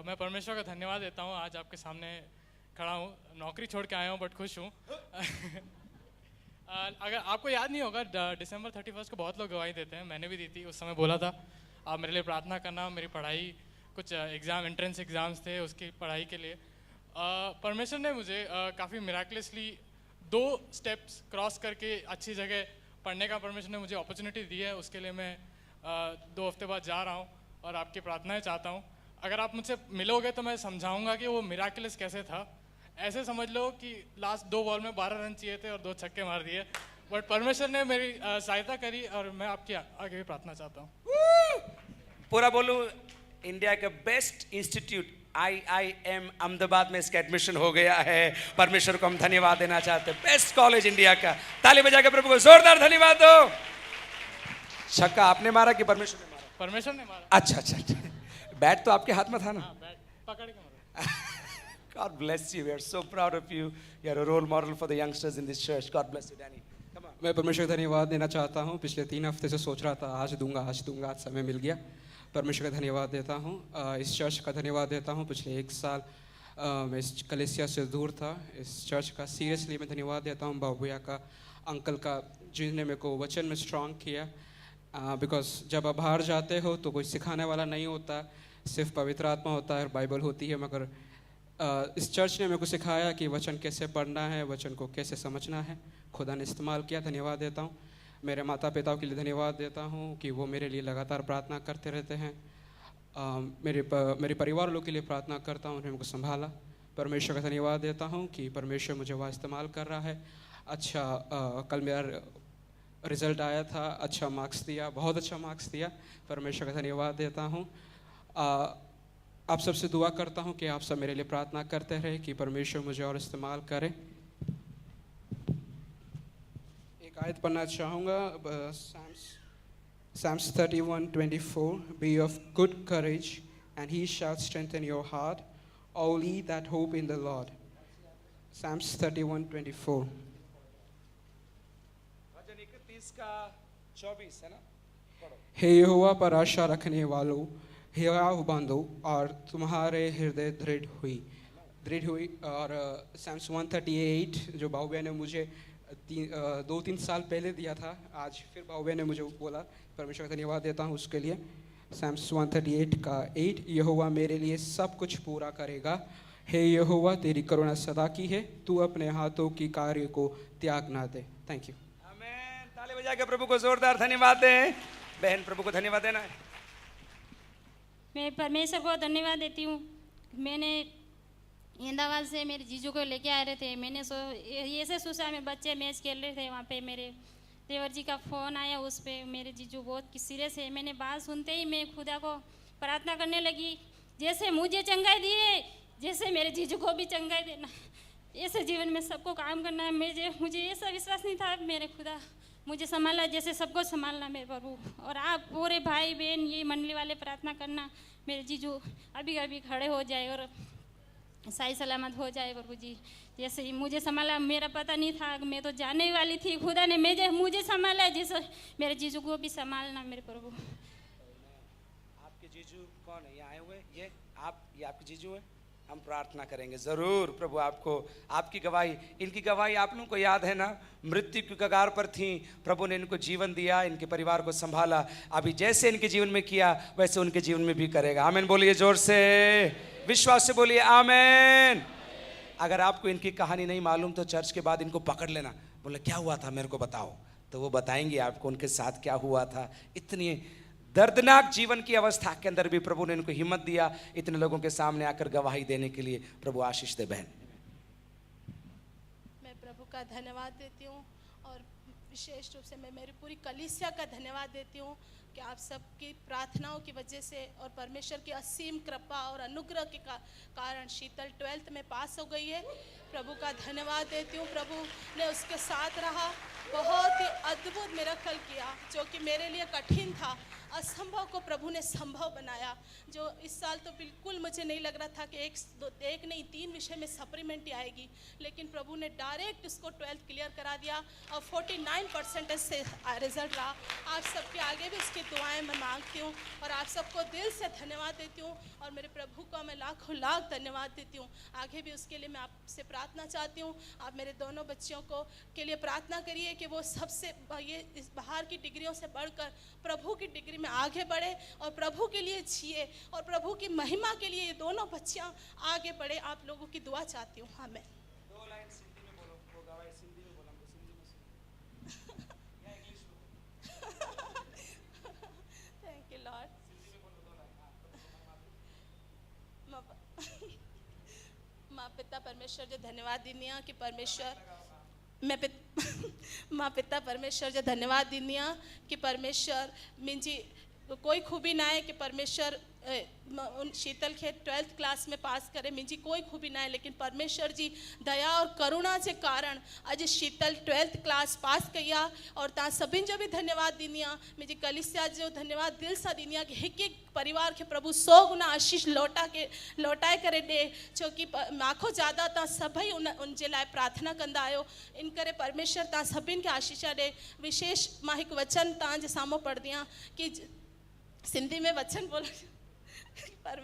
मैं परमेश्वर का धन्यवाद देता हूँ, आज आपके सामने खड़ा हूँ। नौकरी छोड़ के आया हूँ बट खुश हूँ। अगर आपको याद नहीं होगा, दिसंबर 31 को बहुत लोग गवाही देते हैं, मैंने भी दी थी। उस समय बोला था आप मेरे लिए प्रार्थना करना। मेरी पढ़ाई, कुछ एग्ज़ाम, एंट्रेंस एग्ज़ाम्स थे, उसकी पढ़ाई के लिए परमेश्वर ने मुझे काफ़ी मिराकुलसली 2 स्टेप्स क्रॉस करके अच्छी जगह पढ़ने का परमेश्वर ने मुझे अपॉर्चुनिटी दी है। उसके लिए मैं 2 हफ्ते बाद जा रहा हूँ और आपकी प्रार्थनाएं चाहता हूँ। अगर आप मुझसे मिलोगे तो मैं समझाऊंगा कि वो मिराकुलस कैसे था। ऐसे समझ लो कि लास्ट 2 बॉल में 12 रन चाहिए थे और 2 छक्के मार दिए, बट परमेश्वर ने मेरी सहायता करी और मैं आपकी आगे भी प्रार्थना चाहता हूँ। पूरा बोलूं, इंडिया का बेस्ट इंस्टीट्यूट IIM अहमदाबाद में इसका एडमिशन हो गया है। परमेश्वर को हम धन्यवाद देना चाहते हैं। बेस्ट कॉलेज इंडिया का। ताली बजा के प्रभु को जोरदार धन्यवाद दो। छक्का आपने मारा कि परमेश्वर ने मारा? परमेश्वर ने मारा। अच्छा, बैट तो आपके हाथ में था ना? हाँ, बैट पकड़ के मारा। God bless you. We are so proud of you. You are a role model for the youngsters in this church. God bless you, Danny. Come on. मैं परमेश्वर का धन्यवाद देना चाहता हूँ। पिछले 3 हफ्ते से सोच रहा था आज दूंगा, आज समय मिल गया। परमेश्वर का धन्यवाद देता हूँ। इस चर्च का धन्यवाद देता हूँ। पिछले 1 साल मैं इस कलीसिया से दूर था। इस चर्च का सीरियसली मैं धन्यवाद देता हूँ। बाबूया का, अंकल का, जिन्होंने मेरे को वचन में स्ट्रांग किया। बिकॉज जब आप बाहर जाते हो तो कोई सिखाने वाला नहीं होता, सिर्फ पवित्र आत्मा होता है और बाइबल होती है। मगर इस चर्च ने मेरे को सिखाया कि वचन कैसे पढ़ना है, वचन को कैसे समझना है। खुदा ने इस्तेमाल किया, धन्यवाद देता हूँ। मेरे माता पिता के लिए धन्यवाद देता हूँ कि वो मेरे लिए लगातार प्रार्थना करते रहते हैं। मेरे परिवार लोग के लिए प्रार्थना करता हूँ, उन्होंने मेरे को संभाला। परमेश्वर का धन्यवाद देता हूँ कि परमेश्वर मुझे वह इस्तेमाल कर रहा है। अच्छा, कल मेरा रिज़ल्ट आया था, अच्छा मार्क्स दिया, बहुत अच्छा मार्क्स दिया। परमेश्वर का धन्यवाद देता हूँ। आप सबसे दुआ करता हूँ कि आप सब मेरे लिए प्रार्थना करते रहे कि परमेश्वर मुझे और इस्तेमाल करे। एक आयत पढ़ना चाहूँगा, Psalms 31:24, Be of good courage and he shall strengthen your heart, all ye that hope in the Lord. Psalms 31:24. भजन 31 का 24 है ना? हे यहोवा पर आशा रखने वालों, हियाव बांधो और तुम्हारे हृदय दृढ़ हुई। और Psalms 138 जो बाहुबे ने मुझे 2-3 साल पहले दिया था, आज फिर बाहुबे ने मुझे बोला। परमेश्वर का धन्यवाद देता हूँ उसके लिए। Psalms 138 का 8, यहोवा मेरे लिए सब कुछ पूरा करेगा। हे यहोवा तेरी करुणा सदा की है, तू अपने हाथों की कार्य को त्याग ना दे। Thank you. आमीन। ताली बजा के प्रभु को जोरदार धन्यवाद दें। बहन, प्रभु को धन्यवाद देना है। मैं परमेश्वर को धन्यवाद देती हूँ। मैंने अहमदाबाद से मेरे जीजू को लेके आ रहे थे। मैंने ऐसे सोचा, में बच्चे मैच खेल रहे थे, वहाँ पे मेरे देवर जी का फ़ोन आया। उस पर मेरे जीजू बहुत सीरियस है। मैंने बात सुनते ही मैं खुदा को प्रार्थना करने लगी, जैसे मुझे चंगाई दिए, जैसे मेरे जीजू को भी चंगाई देना। ऐसे जीवन में सबको काम करना है। मुझे ऐसा विश्वास नहीं था मेरे खुदा मुझे संभाला जैसे सबको संभालना मेरे प्रभु। और आप पूरे भाई बहन ये मंडली वाले प्रार्थना करना, मेरे जीजू अभी अभी खड़े हो जाए और सही सलामत हो जाए प्रभु जी। जैसे ही मुझे संभाला, मेरा पता नहीं था, मैं तो जाने वाली थी। खुदा ने मुझे संभाला, जैसे मेरे जीजू को भी संभालना मेरे प्रभु। आपके जीजू कौन है? यहाँ आए हुए ये आपके जीजू है? हम प्रार्थना करेंगे जरूर। प्रभु आपको, आपकी गवाही, इनकी गवाही आप लोगों को याद है ना? मृत्यु की कगार पर थी, प्रभु ने इनको जीवन दिया, इनके परिवार को संभाला। अभी जैसे इनके जीवन में किया वैसे उनके जीवन में भी करेगा। आमीन बोलिए जोर से, विश्वास से बोलिए आमीन। अगर आपको इनकी कहानी नहीं मालूम तो चर्च के बाद इनको पकड़ लेना, बोले क्या हुआ था मेरे को बताओ, तो वो बताएंगे आपको उनके साथ क्या हुआ था। इतनी दर्दनाक जीवन की अवस्था के अंदर भी प्रभु ने इनको हिम्मत दिया इतने लोगों के सामने आकर गवाही देने के लिए। प्रभु आशीष दे बहन। मैं प्रभु का धन्यवाद देती हूँ और विशेष रूप से मैं मेरी पूरी कलीसिया का धन्यवाद देती हूँ कि आप सबकी प्रार्थनाओं की वजह से और परमेश्वर की असीम कृपा और अनुग्रह के कारण शीतल 12th में पास हो गई है। प्रभु का धन्यवाद देती हूँ। प्रभु ने उसके साथ रहा, बहुत ही अद्भुत मिरेकल किया जो कि मेरे लिए कठिन था। असंभव को प्रभु ने संभव बनाया। जो इस साल तो बिल्कुल मुझे नहीं लग रहा था कि एक नहीं 3 विषय में सप्लीमेंट्री आएगी, लेकिन प्रभु ने डायरेक्ट उसको 12th क्लियर करा दिया और 49% से रिजल्ट रहा। आप सबके आगे भी उसकी दुआएं मैं मांगती हूँ और आप सबको दिल से धन्यवाद देती हूँ और मेरे प्रभु को मैं लाखों लाख धन्यवाद देती हूँ। आगे भी उसके लिए मैं आपसे प्रार्थना चाहती हूँ। आप मेरे दोनों बच्चियों को के लिए प्रार्थना करिए कि वो सबसे ये इस बाहर की डिग्रियों से बढ़कर प्रभु की डिग्री में आगे बढ़े और प्रभु के लिए जिए और प्रभु की महिमा के लिए ये दोनों बच्चियाँ आगे बढ़े। आप लोगों की दुआ चाहती हूँ। हाँ, मैं 2 लाइन सिंधी में बोलो, वो गवाही सिंधी में बोला, हमको सिंधी में सुनो या इंग्लिश में। Thank you Lord. सिंधी में बोलो 2 लाइन। माँ पिता परमेश्वर जो धन्यवाद दीनी कि परमेश्वर माँ पिता परमेश्वर जो धन्यवाद दीनी कि परमेश्वर मुंहिंजी कोई खूबी ना है कि परमेश्वर उन शीतल खे 12th क्लास में पास करे। मुंहिंजी कोई खूबी ना है, लेकिन परमेश्वर जी दया और करुणा के कारण अज शीतल 12th क्लास पास कई आ और तव्हां सभिनि जो भी धन्यवाद दीनी आ। मुंहिंजी कलिसिया जो धन्यवाद दिल से दीनी आ कि हिकु हिकु परिवार के प्रभु 100 गुना आशीष लौटाए करे ॾे, छोकी माखो ज़्यादा तव्हां सभई उनजे लाइ प्रार्थना कंदा आहियो। इन करे परमेश्वर तव्हां सभिनि खे आशीष ॾे। विशेष मां हिकु वचन तव्हांजे साम्हूं पढ़ंदी आहियां कि सिंधी में वचन बोल पर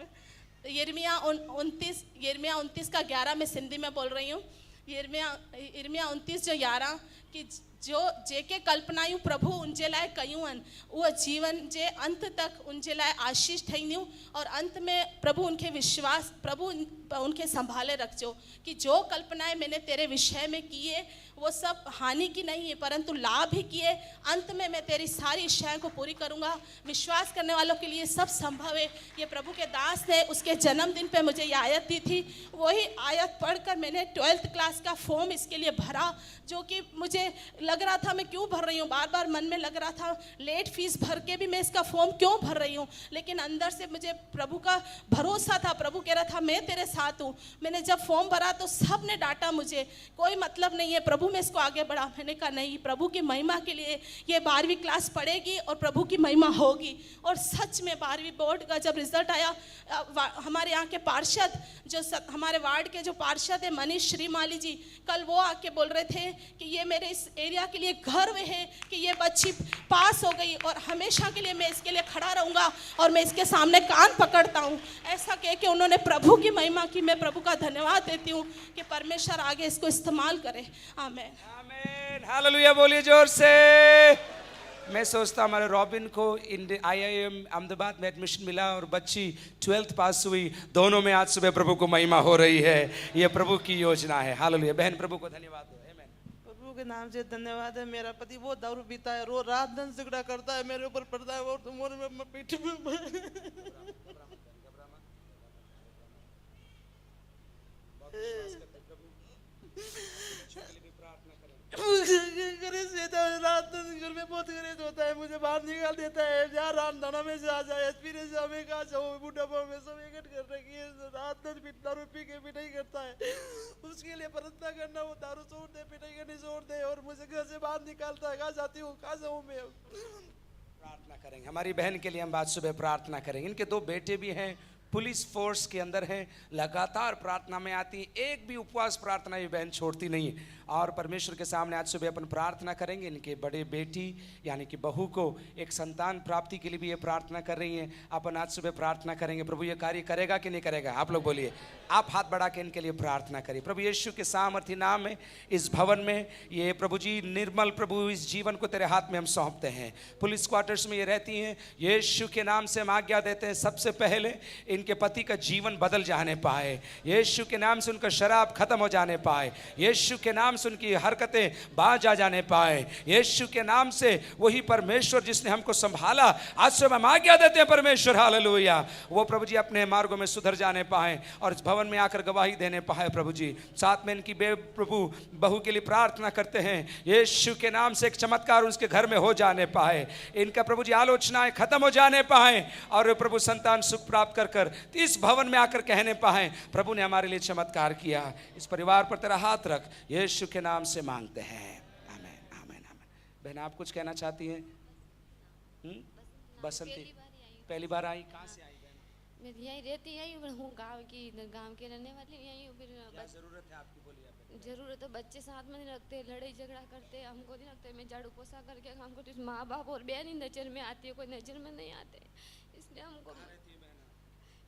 यिर्मयाह 29 का 11 में सिंधी में बोल रही हूँ। यिर्मयाह 29 जो 11 कि जो जेके कल्पनायूं प्रभु उनजे लाइ कयूं आहिनि उहे जीवन जे अंत तक उनजे लाइ आशीष ठहींदियूं और अंत में प्रभु उनके विश्वास प्रभु उनके संभाले रखजो कि जो कल्पनाएं मैंने तेरे विषय में की है वो सब हानि की नहीं है परंतु लाभ ही की है। अंत में मैं तेरी सारी इच्छाएं को पूरी करूंगा। विश्वास करने वालों के लिए सब संभव है। ये प्रभु के दास ने उसके जन्मदिन पे मुझे ये आयत दी थी। वही आयत पढ़कर मैंने 12th क्लास का फॉर्म इसके लिए भरा, जो कि मुझे लग रहा था मैं क्यों भर रही हूँ, बार बार मन में लग रहा था लेट फीस भर के भी मैं इसका फॉर्म क्यों भर रही हूँ, लेकिन अंदर से मुझे प्रभु का भरोसा था। प्रभु कह रहा था मैं तेरे साथ हूँ। मैंने जब फॉर्म भरा तो सब ने डांटा, मुझे कोई मतलब नहीं है, प्रभु में इसको आगे बढ़ा। मैंने कहा नहीं, प्रभु की महिमा के लिए ये 12वीं क्लास पढ़ेगी और प्रभु की महिमा होगी। और सच में 12वीं बोर्ड का जब रिजल्ट आया, हमारे यहाँ के पार्षद जो हमारे वार्ड के जो पार्षद है मनीष श्रीमाली जी, कल वो आके बोल रहे थे कि ये मेरे इस एरिया के लिए गर्व है कि ये बच्ची पास हो गई और हमेशा के लिए मैं इसके लिए खड़ा रहूँगा और मैं इसके सामने कान पकड़ता हूँ। ऐसा कह के उन्होंने प्रभु की महिमा की। मैं प्रभु का धन्यवाद देती हूँ कि परमेश्वर आगे इसको इस्तेमाल करे। आमीन आमीन, हालेलुया बोलिए जोर से। मैं सोचता हूँ हमारे रॉबिन को IIM अहमदाबाद में एडमिशन मिला और बच्ची 12th पास हुई। दोनों में आज सुबह प्रभु को महिमा हो रही है। ये प्रभु की योजना है। हालेलुया। बहन प्रभु को धन्यवाद दो। आमीन। प्रभु के नाम से धन्यवाद है। मेरा पति वो दारू पीता है, रोज रात दिन झगड़ा करता है, मेरे ऊपर पड़ता है और तुम्हारे में पीठ में रात घर में बहुत गरीब होता है, मुझे बाहर निकाल देता है। जहाँ राम दाना में से आ जाए एक्सपीरियंस हमें कहा जाओ बुढ़ापा में सब इकट्ठ कर रखी है। रात दिन दारू पी के पिटाई करता है, उसके लिए प्रार्थना करना, वो दारू छोड़ दे, पिटाई करनी छोड़ दे और मुझे घर से बाहर निकालता है। कहाँ जाती हूँ, कहाँ जाऊँ मैं। प्रार्थना करेंगे हमारी बहन के लिए। हम आज सुबह प्रार्थना करेंगे। इनके 2 बेटे भी हैं, पुलिस फोर्स के अंदर हैं, लगातार प्रार्थना में आती। एक भी उपवास प्रार्थना ये बहन छोड़ती नहीं है और परमेश्वर के सामने आज सुबह अपन प्रार्थना करेंगे। इनके बड़े बेटी यानी कि बहू को एक संतान प्राप्ति के लिए भी ये प्रार्थना कर रही हैं। अपन आज सुबह प्रार्थना करेंगे। प्रभु ये कार्य करेगा कि नहीं करेगा? आप लोग बोलिए। आप हाथ बढ़ा के इनके लिए प्रार्थना करिए। प्रभु यीशु के सामर्थी नाम में इस भवन में ये प्रभु जी निर्मल प्रभु इस जीवन को तेरे हाथ में हम सौंपते हैं। पुलिस क्वार्टर्स में ये रहती हैं। यीशु के नाम से हम आज्ञा देते हैं, सबसे पहले इनके पति का जीवन बदल जाने पाए। यीशु के नाम से उनका शराब खत्म हो जाने पाए। यीशु के नाम से उनकी हरकतें बाज आ जाने पाए। यीशु के नाम से वही परमेश्वर जिसने हमको संभाला, आज से हम आज्ञा देते हैं परमेश्वर हालेलुया, वो प्रभु जी अपने मार्गों में सुधर जाने पाए और इस भवन में आकर गवाही देने पाए। प्रभु जी साथ में इनकी प्रभु बहू के लिए प्रार्थना करते हैं। यीशु के नाम से एक चमत्कार उसके घर में हो जाने पाए। इनका प्रभु जी आलोचनाएं खत्म हो जाने पाए और प्रभु संतान सुख प्राप्त कर इस भवन में आकर कहने पाए प्रभु ने हमारे लिए चमत्कार किया। इस परिवार पर तेरा हाथ रख, यीशु के नाम से मांगते हैं। आमीन आमीन आमीन। बहन आप कुछ कहना चाहती हैं? बसंती पहली बार ही आई हूँ। पहली बार आई, कहाँ से आई बहन? मैं यहीं रहती यहीं हूँ, गांव की, इधर गांव के रहने वाली यहीं हूँ। फिर क्या जरूरत है आपकी, बोलिए आप। जरूरत है, बच्चे साथ में नहीं रखते, लड़ाई झगड़ा करते, हमको नहीं रखते। मैं झाड़ू पोछा करके काम करती हूँ, माँ बाप और बहन ही नजर में आती है, कोई नजर में नहीं आते, इसलिए हमको।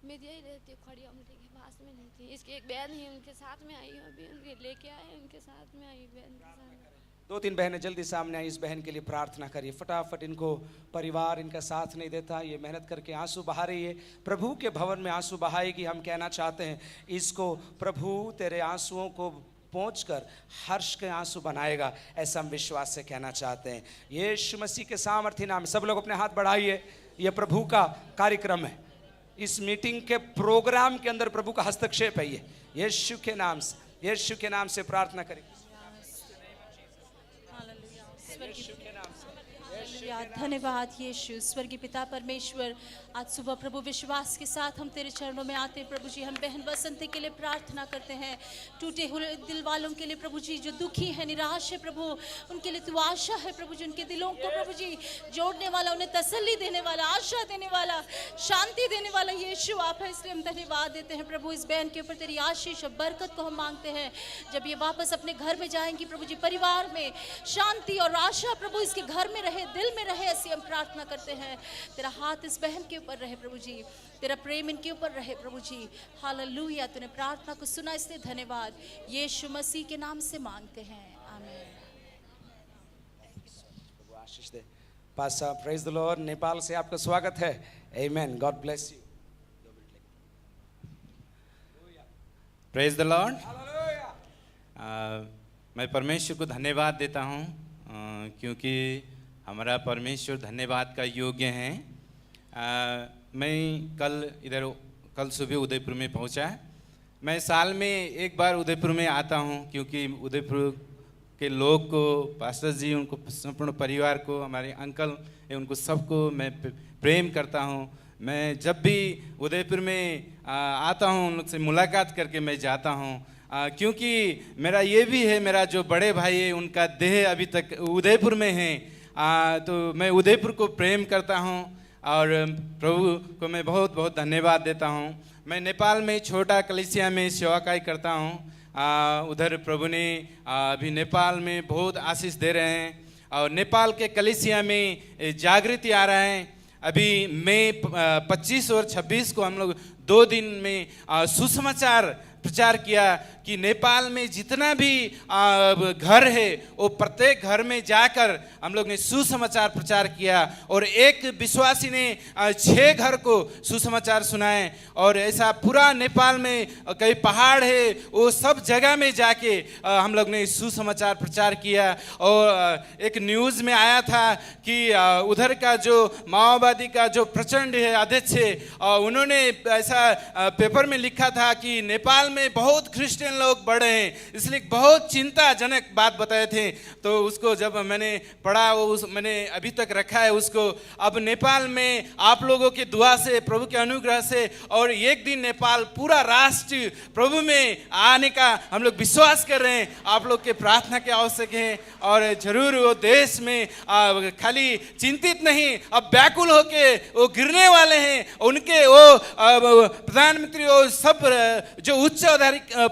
मैं यही रहती हूँ, खड़ी अमली के पास में नहीं थी। इसकी एक बहन है, उनके साथ में आई हूँ, अभी उनके लेके आए, उनके साथ में आई बहन के साथ। 2-3 बहनें जल्दी सामने आई, इस बहन के लिए प्रार्थना करिए फटाफट। इनको परिवार इनका साथ नहीं देता, ये मेहनत करके आंसू बहा रही है, प्रभु के भवन में आंसू बहाएगी। हम कहना चाहते हैं इसको, प्रभु तेरे आंसुओं को पहुंचकर हर्ष के आंसू बनाएगा, ऐसा हम विश्वास से कहना चाहते हैं। यीशु मसीह के सामर्थ्य नाम, सब लोग अपने हाथ बढ़ाइए। यह प्रभु का कार्यक्रम है, इस मीटिंग के प्रोग्राम के अंदर प्रभु का हस्तक्षेप है। ये यीशु के नाम से, यीशु के नाम से प्रार्थना करें। धन्यवाद यीशु। स्वर्गीय पिता परमेश्वर, आज सुबह प्रभु विश्वास के साथ हम तेरे चरणों में आते हैं प्रभु जी। हम बहन बसंती के लिए प्रार्थना करते हैं, टूटे हुए दिल वालों के लिए प्रभु जी, जो दुखी है, निराश है प्रभु, उनके लिए तू आशा है प्रभु जी। उनके दिलों को प्रभु जी जोड़ने वाला, उन्हें तसल्ली देने वाला, आशा देने वाला, शांति देने वाला यीशु आप है। इसलिए हम धन्यवाद देते हैं प्रभु। इस बहन के ऊपर तेरी आशीष और बरकत को हम मांगते हैं। जब ये वापस अपने घर में जाएंगी प्रभु जी, परिवार में शांति और आशा प्रभु इसके घर में रहे, दिल में रहे, ऐसी हम प्रार्थना करते हैं। तेरा हाथ इस बहन के ऊपर रहे प्रभु जी, तेरा प्रेम इनके ऊपर रहे प्रभु जी। हालेलुया, तूने प्रार्थना को सुना, इसलिए धन्यवाद। यीशु मसीह के नाम से मांगते हैं, आमीन। प्रभु आशीष दे। पासा, प्रेज द लॉर्ड। नेपाल से आपका स्वागत है। Amen, God bless you. Praise the Lord. मैं परमेश्वर को धन्यवाद देता हूँ, क्योंकि हमारा परमेश्वर धन्यवाद का योग्य है। मैं कल सुबह उदयपुर में पहुंचा। मैं साल में एक बार उदयपुर में आता हूं, क्योंकि उदयपुर के लोग को, पास्टर जी, उनको संपूर्ण परिवार को, हमारे अंकल उनको सबको मैं प्रेम करता हूं। मैं जब भी उदयपुर में आता हूं, उन लोग से मुलाकात करके मैं जाता हूं, क्योंकि मेरा ये भी है, मेरा जो बड़े भाई है उनका देह अभी तक उदयपुर में है। तो मैं उदयपुर को प्रेम करता हूं और प्रभु को मैं बहुत बहुत धन्यवाद देता हूं। मैं नेपाल में छोटा कलीसिया में सेवाकाई करता हूं। उधर प्रभु ने अभी नेपाल में बहुत आशीष दे रहे हैं और नेपाल के कलीसिया में जागृति आ रहा है। अभी मई 25 और 26 को हम लोग 2 दिन में सुसमाचार प्रचार किया कि नेपाल में जितना भी घर है वो प्रत्येक घर में जाकर हम लोग ने सुसमाचार प्रचार किया और एक विश्वासी ने 6 घर को सुसमाचार सुनाए। और ऐसा पूरा नेपाल में कई पहाड़ है, वो सब जगह में जाके हम लोग ने सुसमाचार प्रचार किया। और एक न्यूज़ में आया था कि उधर का जो माओवादी का जो प्रचंड है अध्यक्ष है, उन्होंने ऐसा पेपर में लिखा था कि नेपाल में बहुत क्रिश्चियन लोग बढ़े हैं, इसलिए बहुत चिंताजनक बात बताए थे। तो उसको जब मैंने पढ़ा, मैंने अभी तक रखा है उसको। अब नेपाल में आप लोगों की दुआ से, प्रभु के अनुग्रह से, और एक दिन नेपाल पूरा राष्ट्र प्रभु में आने का हम लोग विश्वास कर रहे हैं। आप लोग के प्रार्थना के आवश्यक है और जरूर वो देश में खाली चिंतित नहीं, अब व्याकुल होके वो गिरने वाले हैं। उनके वो प्रधानमंत्री, वो सब जो उच्च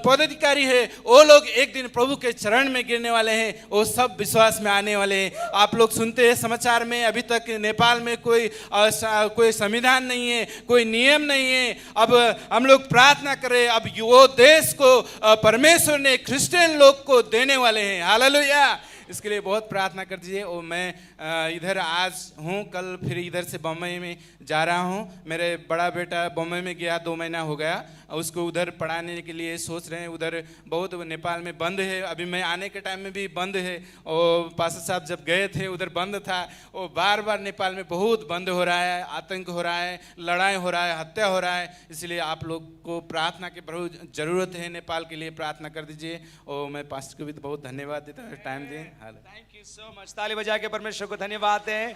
पदाधिकारी है, वो लोग एक दिन प्रभु के चरण में गिरने वाले हैं, वो सब विश्वास में आने वाले हैं। आप लोग सुनते हैं समाचार में, अभी तक नेपाल में कोई संविधान नहीं है, कोई नियम नहीं है। अब हम लोग प्रार्थना करें, अब वो देश को परमेश्वर ने क्रिश्चियन लोग को देने वाले हैं। हालेलुया, इसके लिए बहुत प्रार्थना कर दीजिए। और मैं इधर आज हूँ, कल फिर इधर से बम्बई में जा रहा हूँ। मेरे बड़ा बेटा बम्बई में गया, 2 महीना हो गया, उसको उधर पढ़ाने के लिए सोच रहे हैं। उधर बहुत नेपाल में बंद है, अभी मैं आने के टाइम में भी बंद है। और पास्टर साहब जब गए थे उधर बंद था। वो बार बार नेपाल में बहुत बंद हो रहा है, आतंक हो रहा है, लड़ाई हो रहा है, हत्या हो रहा है। इसलिए आप लोग को प्रार्थना की बहुत ज़रूरत है, नेपाल के लिए प्रार्थना कर दीजिए। और मैं पास्टर को भी बहुत धन्यवाद देता हूँ, टाइम दें। Thank you so much. ताली बजा के परमेश्वर को धन्यवाद दें।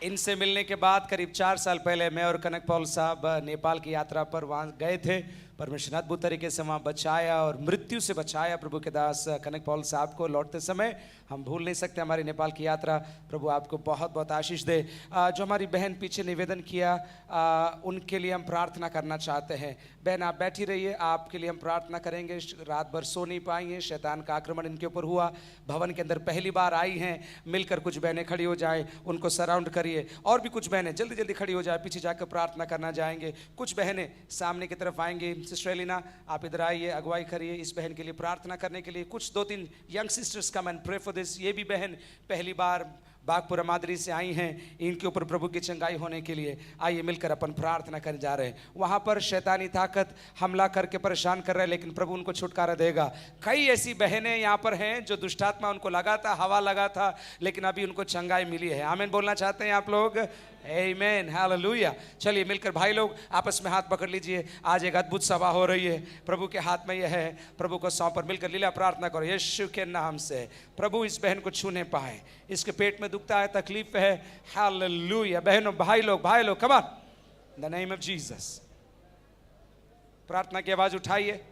इनसे मिलने के बाद करीब 4 साल पहले मैं और कनक पॉल साहब नेपाल की यात्रा पर वहाँ गए थे। परमेश्वर ने अद्भुत तरीके से वहाँ बचाया और मृत्यु से बचाया प्रभु के दास कनक पॉल साहब को। लौटते समय हम भूल नहीं सकते हमारी नेपाल की यात्रा। प्रभु आपको बहुत बहुत आशीष दे। जो हमारी बहन पीछे निवेदन किया उनके लिए हम प्रार्थना करना चाहते हैं। बहन आप बैठी रहिए, आपके लिए हम प्रार्थना करेंगे। रात भर सो नहीं पाई हैं, शैतान का आक्रमण इनके ऊपर हुआ। भवन के अंदर पहली बार आई हैं। मिलकर कुछ बहनें खड़ी हो जाएं, उनको सराउंड करिए। और भी कुछ बहनें जल्दी जल्दी खड़ी हो जाए, पीछे जाकर प्रार्थना करना जाएंगे। कुछ बहनें सामने की तरफ आएंगी। सिस्टर एलिना आप इधर आइए, अगुवाई करिए इस बहन के लिए प्रार्थना करने के लिए। कुछ 2-3 young sisters come and pray for this. ये भी बहन पहली बार बागपुरा मादरी से आई हैं, इनके ऊपर प्रभु की चंगाई होने के लिए। आइए मिलकर अपन प्रार्थना करने जा रहे हैं। वहाँ पर शैतानी ताकत हमला करके परेशान कर रहे हैं, लेकिन प्रभु उनको छुटकारा देगा। कई ऐसी बहनें यहाँ पर हैं जो दुष्टात्मा उनको लगा था, हवा लगा था, लेकिन अभी उनको चंगाई मिली है। आमीन बोलना चाहते हैं आप लोग? आमीन, हालेलुया। चलिए मिलकर भाई लोग आपस में हाथ पकड़ लीजिए। आज एक अद्भुत सभा हो रही है, प्रभु के हाथ में यह है। प्रभु को सौंप पर मिलकर लीला प्रार्थना करो यीशु के नाम से। प्रभु इस बहन को छूने पाए, इसके पेट में दुखता है, तकलीफ है। हालेलुया। बहनों भाई लोग come on, in the name of Jesus. प्रार्थना की आवाज उठाइए।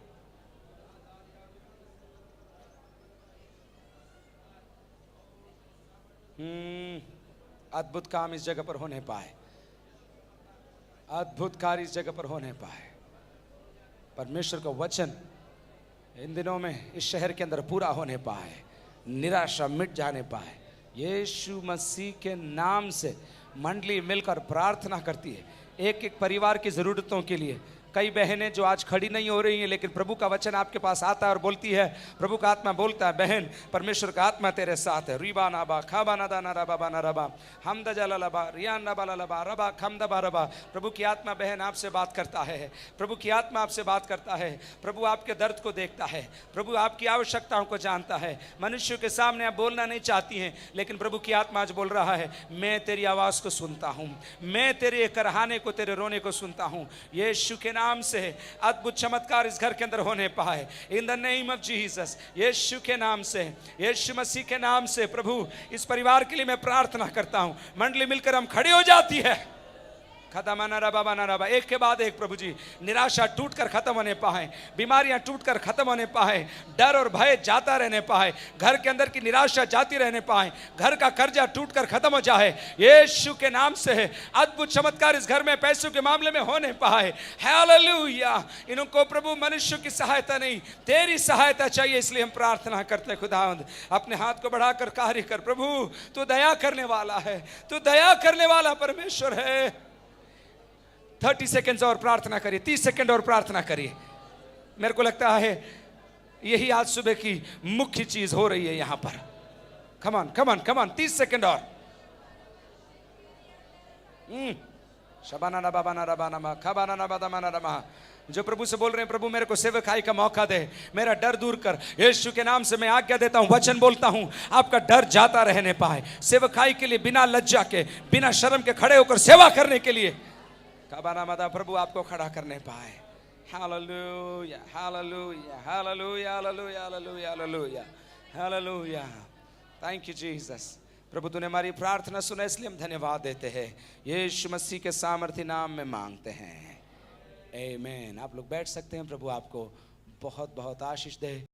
अद्भुत काम इस जगह पर होने पाए, अद्भुत कार्य इस जगह पर होने पाए। परमेश्वर का वचन इन दिनों में इस शहर के अंदर पूरा होने पाए, निराशा मिट जाने पाए। यीशु मसीह के नाम से मंडली मिलकर प्रार्थना करती है एक एक परिवार की ज़रूरतों के लिए। कई बहनें जो आज खड़ी नहीं हो रही हैं, लेकिन प्रभु का वचन आपके पास आता है और बोलती है, प्रभु का आत्मा बोलता है, बहन परमेश्वर का आत्मा तेरे साथ है। रीबा नाबा खाबा नादाना रबा बाना रबा हमदा जला लबा रियान नबा लबा रबा खमदबा रबा। प्रभु की आत्मा बहन आपसे बात करता है, प्रभु की आत्मा आपसे बात करता है। प्रभु आपके दर्द को देखता है, प्रभु आपकी आवश्यकताओं को जानता है। मनुष्य के सामने आप बोलना नहीं चाहती हैं, लेकिन प्रभु की आत्मा आज बोल रहा है, मैं तेरी आवाज़ को सुनता हूँ, मैं तेरे करहाने को, तेरे रोने को सुनता हूँ। यीशु के नाम से अद्भुत चमत्कार इस घर के अंदर होने पाए, in the name of Jesus. यीशु के नाम से, यीशु मसीह के नाम से प्रभु इस परिवार के लिए मैं प्रार्थना करता हूं। मंडली मिलकर हम खड़ी हो जाती है। खत्म रबा एक के बाद एक प्रभु जी, निराशा टूट कर खत्म होने पाए, बीमारियां टूट कर खत्म होने पाए, डर और भय जाता रहने पाए, घर के अंदर की निराशा जाती रहने पाए, घर का कर्जा टूट कर खत्म हो जाए। यीशु के नाम से अद्भुत चमत्कार इस घर में पैसों के मामले में होने पाए। हालेलुया। इनको प्रभु मनुष्य की सहायता नहीं, तेरी सहायता चाहिए, इसलिए हम प्रार्थना करते हैं। खुदावंद अपने हाथ को बढ़ाकर कार्य कर प्रभु, तू दया करने वाला है, तू दया करने वाला परमेश्वर है। 30 सेकेंड्स और प्रार्थना करिए, 30 सेकेंड और प्रार्थना करिए। मेरे को लगता है यही आज सुबह की मुख्य चीज हो रही है यहां पर। कमान कमान कमान 30 सेकेंड और। शबाना ना बाबा ना रबाना खबाना ना बादामा ना रमा। जो प्रभु से बोल रहे हैं, प्रभु मेरे को सेवकाई का मौका दे, मेरा डर दूर कर। यीशु के नाम से मैं आज्ञा देता हूं, वचन बोलता हूं, आपका डर जाता रहने पाए। सेवकाई के लिए बिना लज्जा के, बिना शर्म के खड़े होकर सेवा करने के लिए काबाना मादा प्रभु आपको खड़ा करने पाए। Hallelujah hallelujah hallelujah hallelujah hallelujah hallelujah hallelujah. Thank you Jesus. प्रभु तूने हमारी प्रार्थना सुना, इसलिए हम धन्यवाद देते हैं। यीशु मसीह के सामर्थ्य नाम में मांगते हैं, आमीन। आप लोग बैठ सकते हैं। प्रभु आपको बहुत बहुत आशीष दे।